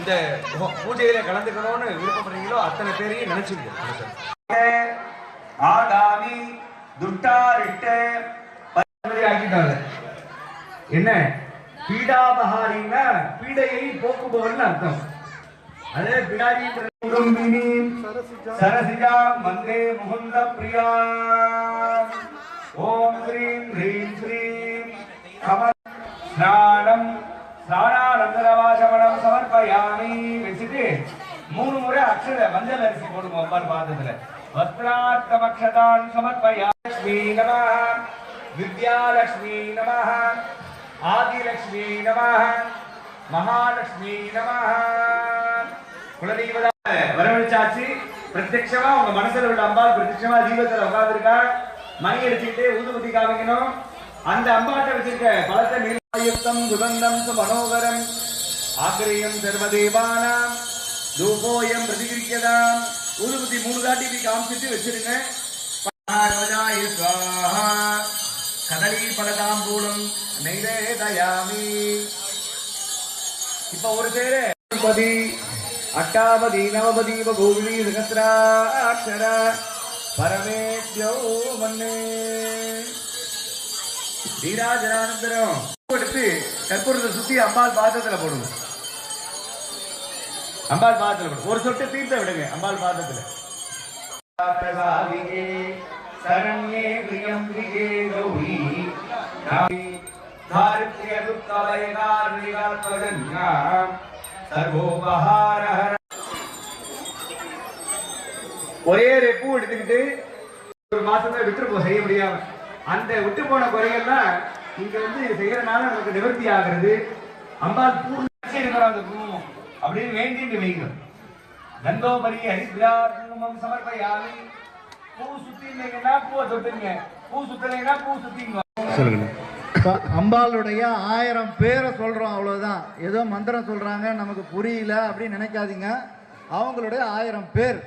இந்த பூஜையில கலந்துக்கணும்னு விருப்பப்படுறீங்களோ அத்தனை பேரையும் நினைச்சுக்கோங்க. ஆகாமி துட்டாரிட்டு ஆக்கிட்டாங்க. என்ன பீடாபஹாரின்னா பீடையை போக்குபவன் அர்த்தம். அதே பிடாரி சரசிஜா மந்தே முகுந்த பிரியா. ஓம் ஸ்ரீம் ஹ்ரீம் ஸ்ரீம் ஸ்நானம் ஸ்நானானந்தரவாசமனம் சமர்ப்பயாமி வச்சுட்டு 3 முறை அக்ஷர மஞ்சள் அரிசி போடுவோம் அம்பாள் பாதத்துல. வஸ்திரார்த்தமக்ஷதான் சமர்ப்பயாமி. நமः வித்யாலக்ஷ்மி நமः ஆதிலக்ஷ்மி நமः மகாலட்சுமி நமः. குலதெய்வ வரவழைச்சாச்சு. பிரத்யட்சமா உங்க மனசுல உள்ள அம்பாள் பிரத்யட்சமா தீபத்துல உட்கார்ந்துருக்கா. மணி அடிச்சுட்டு ஊதுபத்தி காமிக்கணும். அந்த அம்பாட்டை வச்சிருக்க பலத்தை நீர்வாயுக்தம் சுகந்தம் மனோகரம் ஆக்கிரியம் சர்வதேவானாம் தூபோயம் பிரதிகிரிக்கதாம். ஊதுபத்தி 3 தாட்டி காமிச்சிட்டு வச்சிருங்க. கதலி பலதாம்பூலம் நைவேதயாமி. இப்ப ஒரு சேரு அட்டாவதி நவபதி கோவிலி சகஸ்ராட்சர பரமேத்யோ மன்னே. நீராஜனானந்தரம் எடுத்து கற்பூரத்தை சுத்தி அம்பாள் பாதத்துல போடுங்க. அம்பாள் பாதத்துல போடுங்க. ஒரு சொட்டு தீர்த்த விடுங்க அம்பாள் பாதத்துல. சரண்யே பிரியம்பிகே கௌரி தாரித்ய துக்கலயகாரிகாத்மஜன்யா சர்வோபஹாரஹர. ஒரே பூ எடுத்துக்கிட்டு ஒரு மாசத்துல விட்டு செய்ய முடியாம அந்த விட்டு போன குறைகள்லாம் இங்க வந்து செய்யறதுனால நமக்கு நிவர்த்தி ஆகிறது. அம்பாள் பூ அந்த பூ அப்படின்னு வேண்டிட்டு வைக்கணும். கந்தோபரி ஹரித்ரார் குங்குமம் சமர்ப்பயாமி. பூ சுத்திங்கன்னா பூவை தொட்டுங்க, பூ சுத்தலைன்னா பூ சுத்திங்க. சொல்லுங்க. அம்பாளுடைய 1000 பேரை சொல்றோம், அவ்வளவுதான். ஏதோ மந்திரம் சொல்றாங்க நமக்கு புரியல அப்படின்னு நினைக்காதீங்க. அவங்களுடைய 1000 பேர்